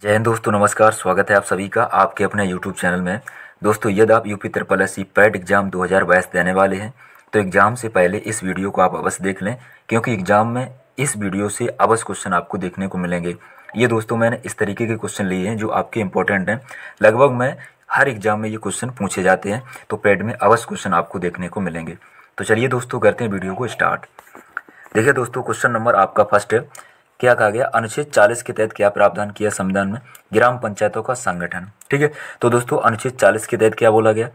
जय हिंद दोस्तों, नमस्कार। स्वागत है आप सभी का आपके अपने यूट्यूब चैनल में। दोस्तों, यदि आप UP triple S C PET exam 2022 देने वाले हैं तो एग्ज़ाम से पहले इस वीडियो को आप अवश्य देख लें, क्योंकि एग्ज़ाम में इस वीडियो से अवश्य क्वेश्चन आपको देखने को मिलेंगे। ये दोस्तों मैंने इस तरीके के क्वेश्चन लिए हैं जो आपके इंपॉर्टेंट हैं। लगभग में हर एग्ज़ाम में ये क्वेश्चन पूछे जाते हैं, तो पैट में अवश्य क्वेश्चन आपको देखने को मिलेंगे। तो चलिए दोस्तों, करते हैं वीडियो को स्टार्ट। देखिए दोस्तों, क्वेश्चन नंबर आपका फर्स्ट है। क्या कहा गया? अनुच्छेद 40 के तहत क्या प्रावधान किया संविधान में? ग्राम पंचायतों का संगठन। ठीक है, तो दोस्तों अनुच्छेद 40 के तहत क्या बोला गया?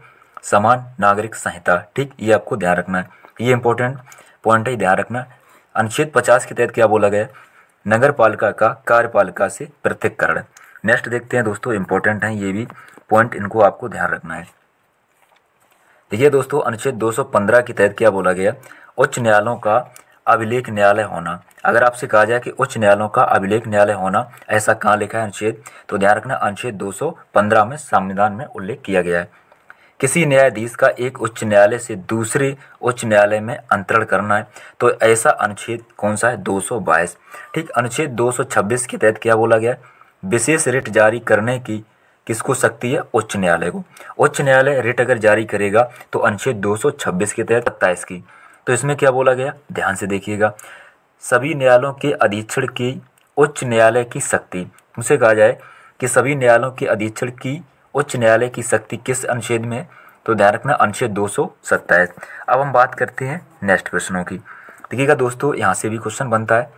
समान नागरिक संहिता। ठीक, ये आपको ध्यान रखना है, ये इंपॉर्टेंट पॉइंट है, ध्यान रखना। अनुच्छेद 50 के तहत क्या बोला गया? नगर पालिका का कार्यपालिका से पृथक्करण। नेक्स्ट देखते हैं दोस्तों, इंपॉर्टेंट है ये भी पॉइंट, इनको आपको ध्यान रखना है। देखिए दोस्तों, अनुच्छेद 215 के तहत क्या बोला गया? उच्च न्यायालयों का अभिलेख न्यायालय होना। अगर आपसे कहा जाए कि उच्च न्यायालयों का अभिलेख न्यायालय होना, ऐसा कहाँ लिखा है अनुच्छेद, तो ध्यान रखना अनुच्छेद 215 में संविधान में उल्लेख किया गया है। किसी न्यायाधीश का एक उच्च न्यायालय से दूसरे उच्च न्यायालय में अंतरण करना है, तो ऐसा अनुच्छेद कौन सा है? 222। ठीक, अनुच्छेद 226 के तहत क्या बोला गया? विशेष रिट जारी करने की किसको शक्ति है? उच्च न्यायालय को। उच्च न्यायालय रिट अगर जारी करेगा तो अनुच्छेद 226 के तहत सत्ता है इसकी। तो इसमें क्या बोला गया? ध्यान से देखिएगा, सभी न्यायालयों के अधीक्षण की उच्च न्यायालय की शक्ति। उनसे कहा जाए कि सभी न्यायालयों के अधीक्षण की उच्च न्यायालय की शक्ति किस अनुच्छेद में? तो ध्यान रखना अनुच्छेद 227। अब हम बात करते हैं नेक्स्ट प्रश्नों की। देखिएगा दोस्तों, यहाँ से भी क्वेश्चन बनता है।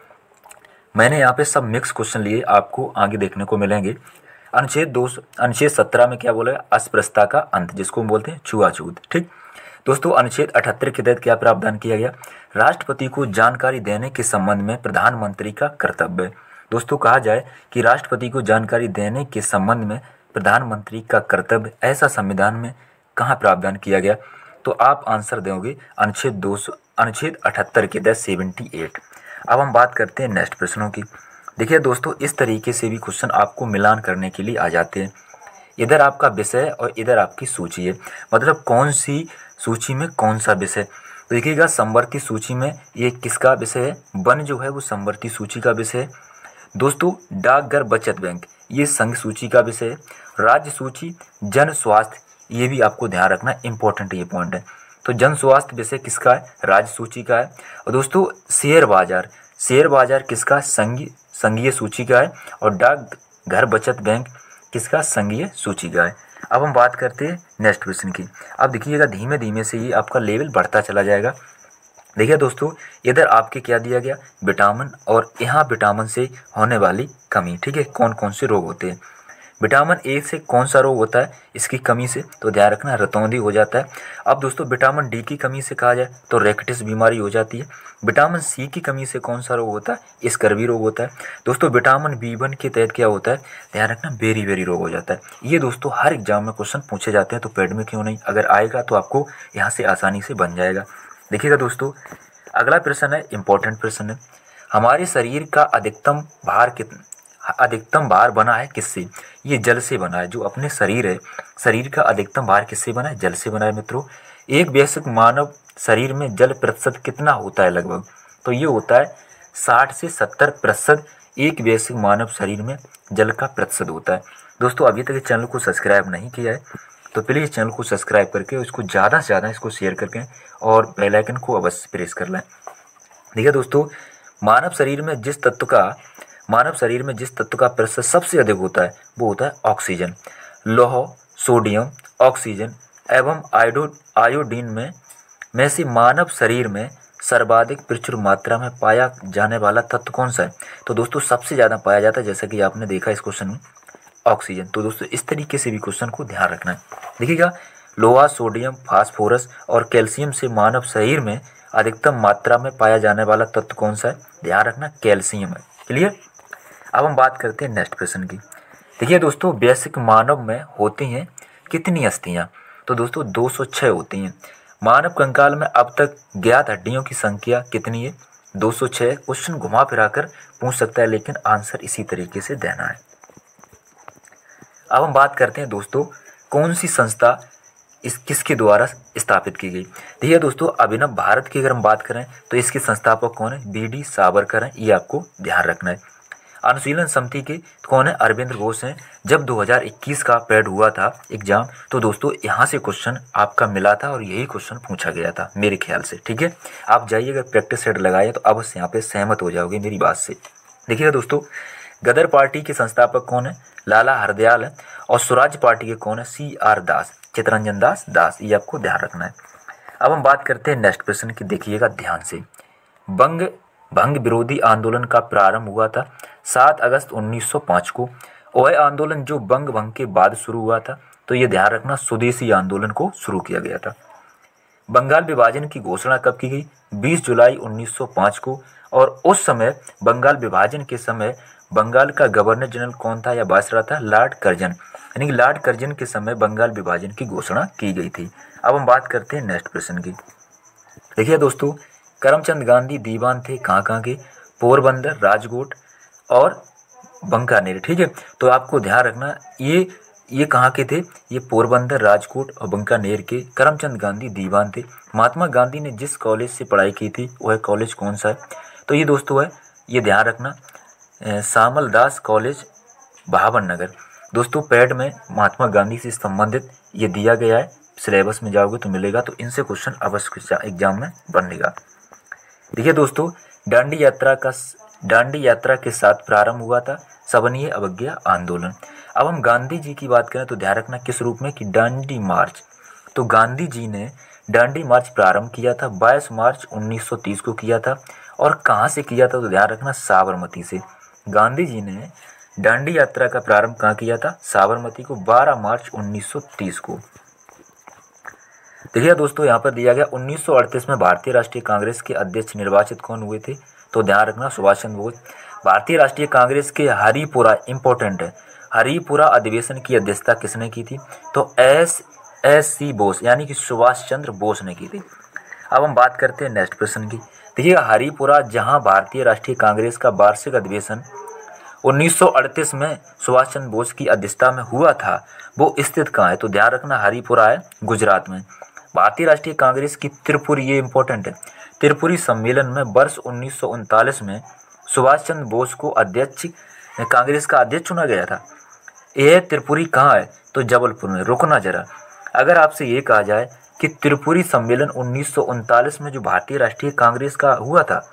मैंने यहाँ पे सब मिक्स क्वेश्चन लिए, आपको आगे देखने को मिलेंगे। अनुच्छेद 17 में क्या बोला है? अस्पृश्यता का अंत, जिसको हम बोलते हैं छुआछूत। ठीक दोस्तों, अनुच्छेद 78 के तहत क्या प्रावधान किया गया? राष्ट्रपति को जानकारी देने के संबंध में प्रधानमंत्री का कर्तव्य। दोस्तों, कहा जाए कि राष्ट्रपति को जानकारी देने के संबंध में प्रधानमंत्री का कर्तव्य, ऐसा संविधान में कहाँ प्रावधान किया गया? तो आप आंसर दोगे अनुच्छेद 78 के तहत 78। अब हम बात करते हैं नेक्स्ट प्रश्नों की। देखिए दोस्तों, इस तरीके से भी क्वेश्चन आपको मिलान करने के लिए आ जाते हैं। इधर आपका विषय और इधर आपकी सूची है, मतलब कौन सी सूची में कौन सा विषय। तो देखिएगा, समवर्ती सूची में ये किसका विषय है? वन जो है वो समवर्ती सूची का विषय है। दोस्तों, डाकघर बचत बैंक ये संघ सूची का विषय है। राज्य सूची जन स्वास्थ्य, ये भी आपको ध्यान रखना, इंपॉर्टेंट ये पॉइंट है। तो जन स्वास्थ्य विषय किसका है? राज्य सूची का है। और दोस्तों, शेयर बाजार किसका? संघीय सूची का है। और डाक घर बचत बैंक किसका? संघीय सूची का है। अब हम बात करते हैं नेक्स्ट क्वेश्चन की। अब देखिएगा, धीमे धीमे से ये आपका लेवल बढ़ता चला जाएगा। देखिए दोस्तों, इधर आपके क्या दिया गया? विटामिन, और यहाँ विटामिन से होने वाली कमी। ठीक है, कौन कौन से रोग होते हैं? विटामिन ए से कौन सा रोग होता है इसकी कमी से? तो ध्यान रखना, रतौंधी हो जाता है। अब दोस्तों, विटामिन डी की कमी से कहा जाए तो रेक्टिस बीमारी हो जाती है। विटामिन सी की कमी से कौन सा रोग होता है? स्कर्वी रोग होता है। दोस्तों, विटामिन बी1 के तहत क्या होता है? ध्यान रखना, बेरी रोग हो जाता है। ये दोस्तों हर एग्जाम में क्वेश्चन पूछे जाते हैं, तो पेड में क्यों नहीं, अगर आएगा तो आपको यहाँ से आसानी से बन जाएगा। देखिएगा दोस्तों, अगला प्रश्न है, इंपॉर्टेंट प्रश्न है। हमारे शरीर का अधिकतम भार बना है किससे? ये जल से बना है। जो अपने शरीर है, शरीर का अधिकतम भार किससे बना है? जल से बना है मित्रों। एक वयस्क मानव शरीर में जल प्रतिशत कितना होता है लगभग? तो ये होता है 60 से 70%। एक वयस्क मानव शरीर में जल का प्रतिशत होता है। दोस्तों, अभी तक इस चैनल को सब्सक्राइब नहीं किया है तो प्लीज़ चैनल को सब्सक्राइब करके इसको ज़्यादा से ज़्यादा इसको शेयर करके और बेल आइकन को अवश्य प्रेस कर लें। देखिए दोस्तों, मानव शरीर में जिस तत्व का प्रतिशत सबसे अधिक होता है वो होता है ऑक्सीजन। लौह, सोडियम, ऑक्सीजन एवं आयोडीन में से मानव शरीर में सर्वाधिक प्रचुर मात्रा में पाया जाने वाला तत्व कौन सा है? तो दोस्तों, सबसे ज़्यादा पाया जाता है, जैसा कि आपने देखा इस क्वेश्चन में, ऑक्सीजन। तो दोस्तों, इस तरीके से भी क्वेश्चन को ध्यान रखना है। देखिएगा, लोहा, सोडियम, फास्फोरस और कैल्शियम से मानव शरीर में अधिकतम मात्रा में पाया जाने वाला तत्व कौन सा है? ध्यान रखना, कैल्शियम है। क्लियर? अब हम बात करते हैं नेक्स्ट प्रश्न की। देखिए दोस्तों, वयस्क मानव में होती हैं कितनी अस्थियां? तो दोस्तों, 206 होती हैं। मानव कंकाल में अब तक ज्ञात हड्डियों की संख्या कितनी है? 206। क्वेश्चन घुमा फिरा कर पूछ सकता है, लेकिन आंसर इसी तरीके से देना है। अब हम बात करते हैं दोस्तों, कौन सी संस्था किसके द्वारा स्थापित की गई? देखिए दोस्तों, अभिनव भारत की अगर हम बात करें तो इसके संस्थापक कौन है? बी डी सावरकर हैं। ये आपको ध्यान रखना है। अनुशीलन समिति के कौन है? अरविंद घोष हैं। जब 2021 का पैड हुआ था एग्जाम, तो दोस्तों यहाँ से क्वेश्चन आपका मिला था और यही क्वेश्चन पूछा गया था मेरे ख्याल से। ठीक है, आप जाइए, अगर प्रैक्टिस सेट लगाए तो अवश्य यहाँ पे सहमत हो जाओगे मेरी बात से। देखिएगा दोस्तों, गदर पार्टी के संस्थापक कौन है? लाला हरदयाल है। और स्वराज पार्टी के कौन है? CR दास, चित्तरंजन दास। ये आपको ध्यान रखना है। अब हम बात करते हैं नेक्स्ट प्रश्न की, देखिएगा ध्यान से। भंग विरोधी आंदोलन का प्रारंभ हुआ था 7 अगस्त 1905 को। वह आंदोलन जो भंग के बाद शुरू हुआ था, तो ये ध्यान रखना, स्वदेशी आंदोलन को शुरू किया गया था। बंगाल विभाजन की घोषणा कब की गई? 20 जुलाई 1905 को। और उस समय बंगाल विभाजन के समय बंगाल का गवर्नर जनरल कौन था या वायसराय था? Lord Curzon. यानी कि लॉर्ड कर्जन के समय बंगाल विभाजन की घोषणा की गई थी। अब हम बात करते हैं नेक्स्ट प्रश्न की। देखिए दोस्तों, करमचंद गांधी दीवान थे कहाँ के? पोरबंदर, राजकोट और बंकानेर। ठीक है, तो आपको ध्यान रखना, ये कहाँ के थे? ये पोरबंदर, राजकोट और बंकानेर के करमचंद गांधी दीवान थे। महात्मा गांधी ने जिस कॉलेज से पढ़ाई की थी वह कॉलेज कौन सा है? तो ये दोस्तों है, ये ध्यान रखना, श्यामल दास कॉलेज, भावन नगर। दोस्तों पैड में महात्मा गांधी से संबंधित ये दिया गया है, सिलेबस में जाओगे तो मिलेगा, तो इनसे क्वेश्चन अवश्य एग्जाम में बनेगा। देखिए दोस्तों, दांडी यात्रा के साथ प्रारंभ हुआ था सवनीय अवज्ञा आंदोलन। अब हम गांधी जी की बात करें तो ध्यान रखना किस रूप में? कि दांडी मार्च। तो गांधी जी ने दांडी मार्च प्रारंभ किया था 22 मार्च 1930 को किया था। और कहाँ से किया था? तो ध्यान रखना, साबरमती से। गांधी जी ने दांडी यात्रा का प्रारंभ कहाँ किया था? साबरमती को, 12 मार्च 1930 को। देखिए दोस्तों, यहाँ पर दिया गया 1938 में भारतीय राष्ट्रीय कांग्रेस के अध्यक्ष निर्वाचित कौन हुए थे? तो ध्यान रखना, सुभाष चंद्र बोस। भारतीय राष्ट्रीय कांग्रेस के हरिपुरा, इंपॉर्टेंट है, हरिपुरा अधिवेशन की अध्यक्षता किसने की थी? तो SC बोस, यानी कि सुभाष चंद्र बोस ने की थी। अब हम बात करते हैं नेक्स्ट प्रश्न की। देखिए, हरिपुरा जहां भारतीय राष्ट्रीय कांग्रेस का वार्षिक अधिवेशन 1938 में सुभाष चंद्र बोस की अध्यक्षता में हुआ था, वो स्थित कहाँ है? तो ध्यान रखना, हरिपुरा है, गुजरात में। भारतीय राष्ट्रीय कांग्रेस की त्रिपुरी, ये इंपॉर्टेंट है, त्रिपुरी सम्मेलन में वर्ष 1939 में सुभाष चंद्र बोस को कांग्रेस का अध्यक्ष चुना गया था। यह त्रिपुरी कहाँ है? तो जबलपुर में। रुकना जरा, अगर आपसे ये कहा जाए कि त्रिपुरी सम्मेलन 1939 में जो भारतीय राष्ट्रीय कांग्रेस का हुआ था,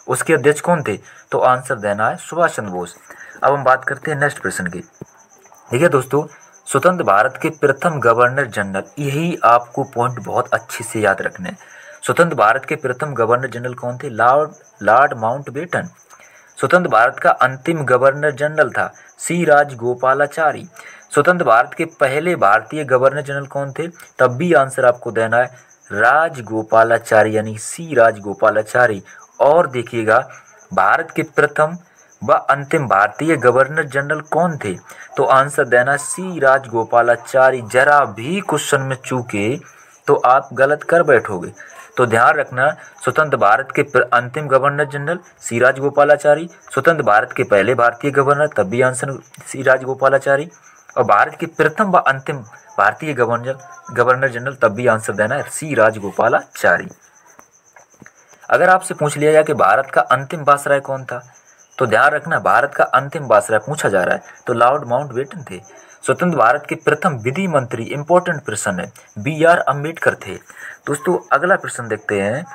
उसके अध्यक्ष कौन थे? तो आंसर देना है सुभाष चंद्र बोस। अब हम बात करते हैं नेक्स्ट प्रश्न की। देखिए दोस्तों, स्वतंत्र भारत के प्रथम गवर्नर जनरल, यही आपको पॉइंट बहुत अच्छे से याद रखने हैं। स्वतंत्र भारत के प्रथम गवर्नर जनरल कौन थे? Lord Mountbatten. स्वतंत्र भारत का अंतिम गवर्नर जनरल था C राजगोपालाचारी। स्वतंत्र भारत के पहले भारतीय गवर्नर जनरल कौन थे? तब भी आंसर आपको देना है राजगोपालाचारी, यानी C राजगोपालाचारी। और देखिएगा, भारत के प्रथम व अंतिम भारतीय गवर्नर जनरल कौन थे? तो आंसर देना C राजगोपालाचारी। जरा भी क्वेश्चन में चूके तो आप गलत कर बैठोगे, तो ध्यान रखना, स्वतंत्र भारत के अंतिम गवर्नर जनरल C राजगोपालाचारी, स्वतंत्र भारत के पहले भारतीय गवर्नर, तब भी आंसर C राजगोपालाचारी, और भारत के प्रथम व अंतिम भारतीय गवर्नर जनरल, तब भी आंसर देना है C राजगोपालाचारी। अगर आपसे पूछ लिया जाए कि भारत का अंतिम वायसराय कौन था, तो ध्यान रखना, भारत का अंतिम वायसराय पूछा जा रहा है, तो लॉर्ड माउंटबेटन थे। स्वतंत्र भारत के प्रथम विधि मंत्री, इंपॉर्टेंट प्रश्न है, BR अम्बेडकर थे। दोस्तों अगला प्रश्न देखते हैं,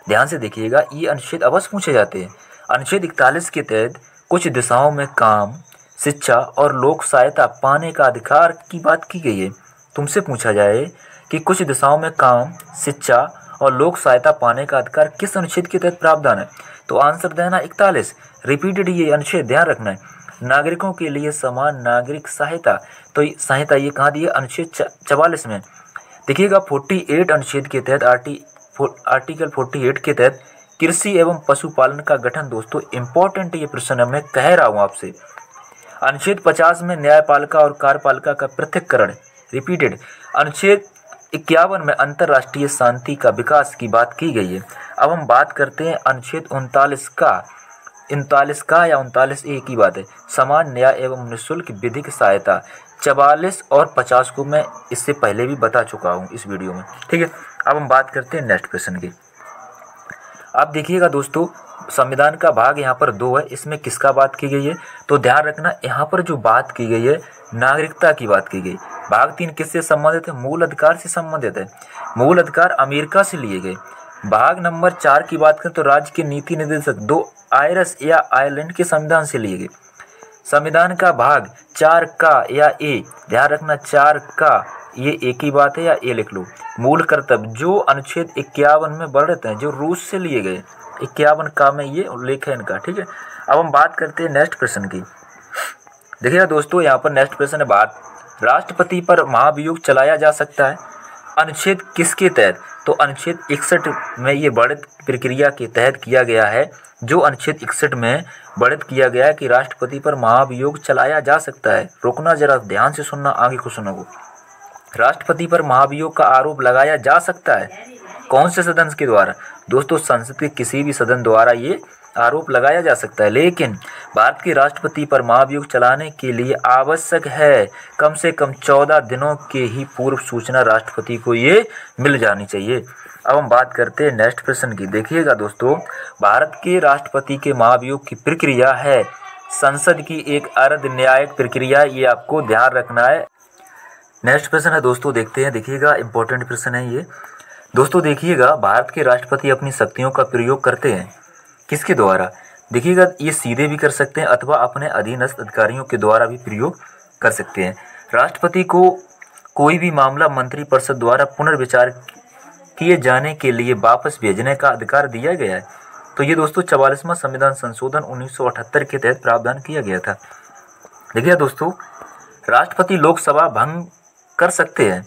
ध्यान से देखिएगा, ये अनुच्छेद अवश्य पूछे जाते हैं। अनुच्छेद 41 के तहत कुछ दिशाओं में काम, शिक्षा और लोक सहायता पाने का अधिकार की बात की गई है। तुमसे पूछा जाए कि कुछ दिशाओं में काम, शिक्षा और लोक सहायता पाने का अधिकार किस अनुच्छेद के तहत प्रावधान है, तो आंसर देना 41। रिपीटेड ये अनुच्छेद ध्यान रखना है। नागरिकों के लिए समान नागरिक सहायता, तो सहायता ये कहाँ दी है? अनुच्छेद 44 में। देखिएगा 48 अनुच्छेद के तहत आर्टिकल 48 के तहत कृषि एवं पशुपालन का गठन। दोस्तों इंपॉर्टेंट ये प्रश्न है, मैं कह रहा हूँ आपसे। अनुच्छेद 50 में न्यायपालिका और कार्यपालिका का पृथक्करण, रिपीटेड। अनुच्छेद 51 में अंतर्राष्ट्रीय शांति का विकास की बात की गई है। अब हम बात करते हैं अनुच्छेद 39 का या 39A की बात है, समान न्याय एवं निःशुल्क विधिक सहायता। 44 और 50 को मैं इससे पहले भी बता चुका हूँ इस वीडियो में, ठीक है। अब हम बात करते हैं नेक्स्ट प्रश्न की। अब देखिएगा दोस्तों, संविधान का भाग यहाँ पर 2 है, इसमें किसका बात की गई है, तो ध्यान रखना यहाँ पर जो बात की गई है नागरिकता की बात की गई। भाग 3 किससे संबंधित है, मूल अधिकार से संबंधित है। मूल अधिकार अमेरिका से लिए गए। भाग नंबर 4 की बात करें तो राज्य के नीति निर्देशक 2 आयरस या आयरलैंड के संविधान से लिए गए। संविधान का भाग 4 का या ए, ध्यान रखना 4 का, ये एक ही बात है या ए लिख लो। मूल कर्तव्य जो अनुच्छेद 51 में वर्णित हैं, जो रूस से लिए गए, 51 का में ये उल्लेख है इनका, ठीक है। अब हम बात करते हैं नेक्स्ट प्रश्न की। देखिएगा दोस्तों, यहाँ पर नेक्स्ट प्रश्न है, बात राष्ट्रपति पर महाभियोग चलाया जा सकता है, अनुच्छेद किसके तहत, तो अनुच्छेद 61 में ये वर्णित प्रक्रिया के तहत किया गया है। जो अनुच्छेद 61 में वर्णित किया गया है कि राष्ट्रपति पर महाभियोग चलाया जा सकता है। रुकना, जरा ध्यान से सुनना, आगे क्वेश्चनों को। राष्ट्रपति पर महाभियोग का आरोप लगाया जा सकता है, कौन से सदन के द्वारा, दोस्तों संसद के किसी भी सदन द्वारा ये आरोप लगाया जा सकता है। लेकिन भारत के राष्ट्रपति पर महाभियोग चलाने के लिए आवश्यक है कम से कम 14 दिनों के ही पूर्व सूचना राष्ट्रपति को ये मिल जानी चाहिए। अब हम बात करते हैं नेक्स्ट प्रश्न की। देखिएगा दोस्तों, भारत के राष्ट्रपति के महाभियोग की प्रक्रिया है संसद की एक अर्ध न्यायिक प्रक्रिया, ये आपको ध्यान रखना है। नेक्स्ट प्रश्न है दोस्तों, देखते हैं। देखिएगा, इंपॉर्टेंट प्रश्न है ये दोस्तों। देखिएगा, भारत के राष्ट्रपति अपनी शक्तियों का प्रयोग करते हैं किसके द्वारा, देखिएगा ये सीधे भी कर सकते हैं अथवा अपने अधीनस्थ अधिकारियों के द्वारा भी प्रयोग कर सकते हैं। राष्ट्रपति को कोई भी मामला मंत्रिपरिषद द्वारा पुनर्विचार किए जाने के लिए वापस भेजने का अधिकार दिया गया है। तो ये दोस्तों 44वां संविधान संशोधन 1978 के तहत प्रावधान किया गया था। देखिए दोस्तों, राष्ट्रपति लोकसभा भंग कर सकते हैं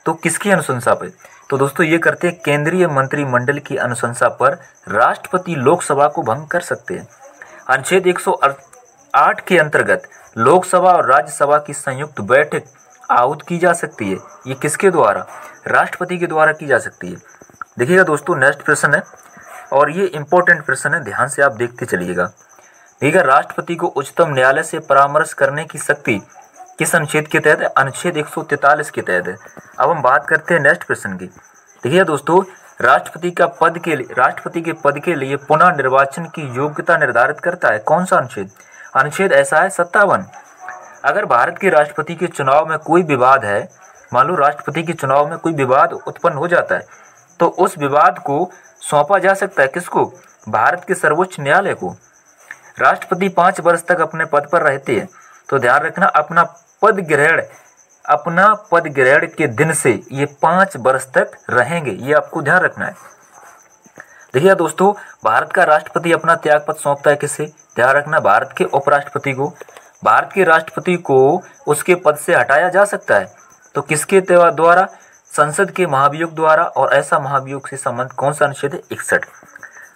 तो किसकी अनुशंसा पर, तो दोस्तों ये करते हैं केंद्रीय मंत्रिमंडल की अनुशंसा पर राष्ट्रपति लोकसभा को भंग कर सकते हैं। अनुच्छेद 108 के अंतर्गत लोकसभा और राज्यसभा की संयुक्त बैठक आहूत की जा सकती है। ये किसके द्वारा, राष्ट्रपति के द्वारा की जा सकती है। देखिएगा दोस्तों, नेक्स्ट प्रश्न है और ये इंपॉर्टेंट प्रश्न है, ध्यान से आप देखते चलिएगा। देखिएगा, राष्ट्रपति को उच्चतम न्यायालय से परामर्श करने की शक्ति किस अनुच्छेद के तहत है, अनुच्छेद 143 के तहत है। अब हम बात करते हैं नेक्स्ट प्रश्न की। देखिए दोस्तों, राष्ट्रपति के पद के लिए पुनः निर्वाचन की योग्यता निर्धारित करता है कौन सा अनुच्छेद, अनुच्छेद ऐसा है 57। अगर भारत के राष्ट्रपति के चुनाव में कोई विवाद है, मान लो राष्ट्रपति के चुनाव में कोई विवाद उत्पन्न हो जाता है, तो उस विवाद को सौंपा जा सकता है किसको, भारत के सर्वोच्च न्यायालय को। राष्ट्रपति 5 वर्ष तक अपने पद पर रहते हैं, तो ध्यान रखना अपना पद ग्रहण के दिन से ये 5 वर्ष तक रहेंगे, ये आपको ध्यान रखना है। देखिए दोस्तों, भारत का राष्ट्रपति अपना त्यागपत्र सौंपता है किसे, ध्यान रखना भारत के उपराष्ट्रपति को। भारत के राष्ट्रपति को उसके पद से हटाया जा सकता है तो किसके द्वारा, संसद के महाभियोग द्वारा। और ऐसा महाभियोग से संबंध कौन सा अनुच्छेद है, 61।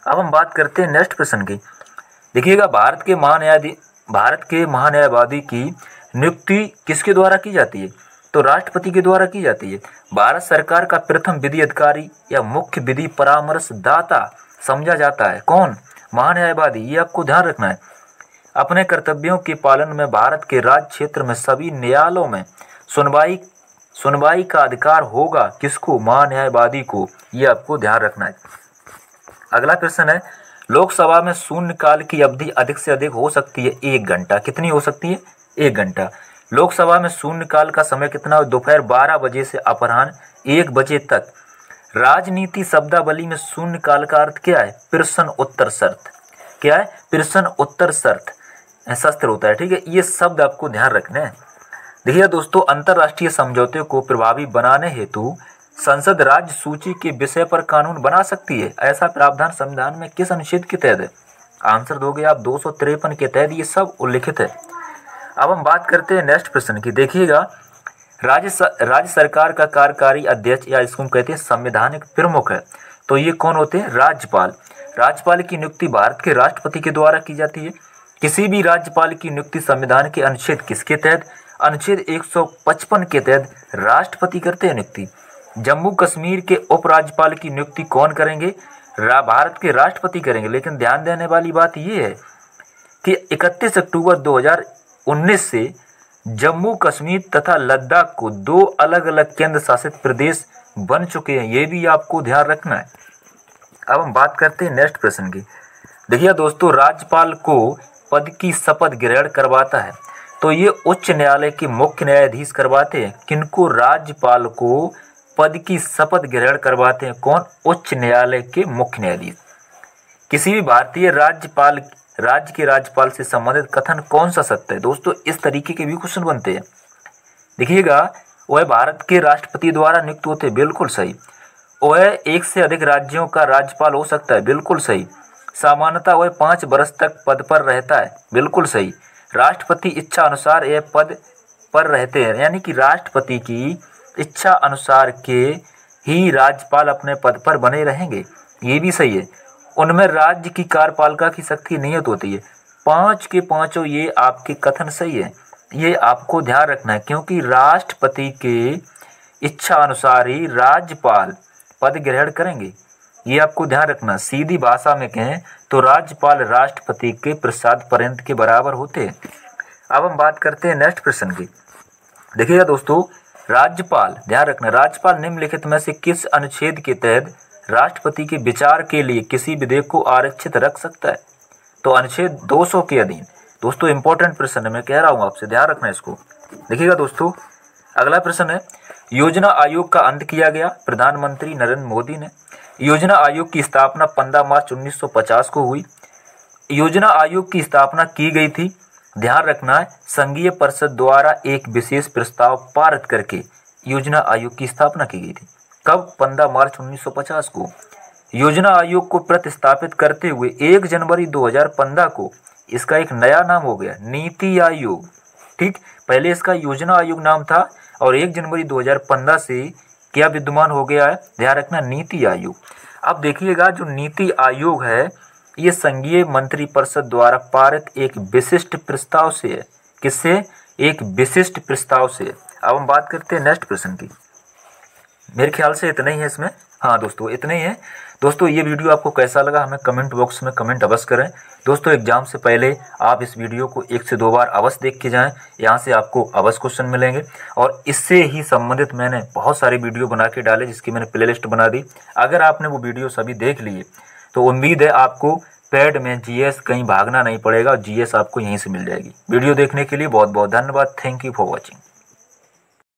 अब हम बात करते हैं नेक्स्ट प्रश्न की। देखिएगा, भारत के महान्यायवादी की नियुक्ति किसके द्वारा की जाती है, तो राष्ट्रपति के द्वारा की जाती है। भारत सरकार का प्रथम विधि अधिकारी या मुख्य विधि परामर्शदाता समझा जाता है कौन, महान्यायवादी, ये आपको ध्यान रखना है। अपने कर्तव्यों के पालन में भारत के राज्य क्षेत्र में सभी न्यायालयों में सुनवाई का अधिकार होगा किसको, महान्यायवादी को, ये आपको ध्यान रखना है। अगला प्रश्न है, लोकसभा में शून्यकाल की अवधि अधिक से अधिक हो सकती है 1 घंटा, कितनी हो सकती है, 1 घंटा। लोकसभा में शून्यकाल का समय कितना है, दोपहर 12 बजे से अपराह्न 1 बजे तक। राजनीति शब्दावली में शून्यकाल का अर्थ क्या है, प्रश्न उत्तर शर्त, क्या है, प्रश्न उत्तर शस्त्र होता है, ठीक है। ये शब्द आपको ध्यान रखने हैं। देखिए दोस्तों, अंतर्राष्ट्रीय समझौते को प्रभावी बनाने हेतु संसद राज्य सूची के विषय पर कानून बना सकती है, ऐसा प्रावधान संविधान में किस अनुच्छेद के तहत है, आंसर दोगे आप 253 के तहत, ये सब उल्लिखित है। अब हम बात करते हैं नेक्स्ट प्रश्न की। देखिएगा, राज्य सरकार का कार्यकारी अध्यक्ष या इसको हम कहते हैं संवैधानिक प्रमुख है, तो ये कौन होते हैं, राज्यपाल। राज्यपाल की नियुक्ति भारत के राष्ट्रपति के द्वारा की जाती है। किसी भी राज्यपाल की नियुक्ति संविधान के अनुच्छेद किसके तहत, अनुच्छेद 155 के तहत राष्ट्रपति करते हैं नियुक्ति। जम्मू कश्मीर के उपराज्यपाल की नियुक्ति कौन करेंगे, भारत के राष्ट्रपति करेंगे। लेकिन ध्यान देने वाली बात यह है कि 31 अक्टूबर 2019 से जम्मू कश्मीर तथा लद्दाख को 2 अलग अलग केंद्र शासित प्रदेश बन चुके हैं, ये भी आपको ध्यान रखना है। अब हम बात करते हैं नेक्स्ट प्रश्न की। देखिए दोस्तों, राज्यपाल को पद की शपथ ग्रहण करवाता है, तो ये उच्च न्यायालय के मुख्य न्यायाधीश करवाते हैं। किनको? राज्यपाल को पद की शपथ ग्रहण करवाते हैं कौन? उच्च न्यायालय के मुख्य न्यायाधीश। किसी भी भारतीय राज्य के राज्यपाल से संबंधित कथन कौन सा सत्य है? दोस्तों इस तरीके के भी क्वेश्चन बनते हैं। देखिएगा, वह भारत के राष्ट्रपति द्वारा नियुक्त होते हैं, बिल्कुल सही। वह एक से अधिक राज्यों का राज्यपाल हो सकता है, बिल्कुल सही। सामान्यतः वह 5 वर्ष तक पद पर रहता है, बिल्कुल सही। राष्ट्रपति इच्छा अनुसार यह पद पर रहते हैं, यानी कि राष्ट्रपति की इच्छा अनुसार के ही राज्यपाल अपने पद पर बने रहेंगे, ये भी सही है। उनमें राज्य की कार्यपालिका की शक्ति नियत होती है। 5 के 5 ये आपके कथन सही है, ये आपको ध्यान रखना है, क्योंकि राष्ट्रपति के इच्छा अनुसार ही राज्यपाल पद ग्रहण करेंगे, ये आपको ध्यान रखना। सीधी भाषा में कहें तो राज्यपाल राष्ट्रपति के प्रसाद पर्यंत के बराबर होते हैं। अब हम बात करते हैं नेक्स्ट प्रश्न की। देखिएगा दोस्तों, राज्यपाल, ध्यान रखना, राज्यपाल निम्नलिखित में से किस अनुच्छेद के तहत राष्ट्रपति के विचार के लिए किसी विधेयक को आरक्षित रख सकता है? तो अनुच्छेद 200 के अधीन। दोस्तों इंपॉर्टेंट प्रश्न है, मैं कह रहा हूँ आपसे, ध्यान रखना इसको। देखिएगा दोस्तों, अगला प्रश्न है, योजना आयोग का अंत किया गया। प्रधानमंत्री नरेंद्र मोदी ने। योजना आयोग की स्थापना 15 मार्च 1950 को हुई। योजना आयोग की स्थापना की गई थी, ध्यान रखना है, संघीय परिषद द्वारा एक विशेष प्रस्ताव पारित करके योजना आयोग की स्थापना की गई थी। कब? 15 मार्च 1950 को। योजना आयोग को प्रतिस्थापित करते हुए 1 जनवरी 2015 को इसका एक नया नाम हो गया, नीति आयोग। ठीक, पहले इसका योजना आयोग नाम था और 1 जनवरी 2015 से क्या विद्यमान हो गया है? ध्यान रखना, नीति आयोग। अब देखिएगा, जो नीति आयोग है ये संघीय मंत्रिपरिषद द्वारा पारित एक विशिष्ट प्रस्ताव से है। किससे? एक विशिष्ट प्रस्ताव से। अब हम बात करते हैं नेक्स्ट प्रश्न की। मेरे ख्याल से इतना ही है इसमें। हाँ दोस्तों, इतना ही है। दोस्तों ये वीडियो आपको कैसा लगा हमें कमेंट बॉक्स में कमेंट अवश्य करें। दोस्तों एग्जाम से पहले आप इस वीडियो को 1 से 2 बार अवश्य देख के जाएं, यहाँ से आपको अवश्य क्वेश्चन मिलेंगे। और इससे ही संबंधित मैंने बहुत सारे वीडियो बना के डाले, जिसकी मैंने प्लेलिस्ट बना दी। अगर आपने वो वीडियो सभी देख लिए तो उम्मीद है आपको पैड में जीएस कहीं भागना नहीं पड़ेगा, जीएस आपको यहीं से मिल जाएगी। वीडियो देखने के लिए बहुत बहुत धन्यवाद। Thank you for watching.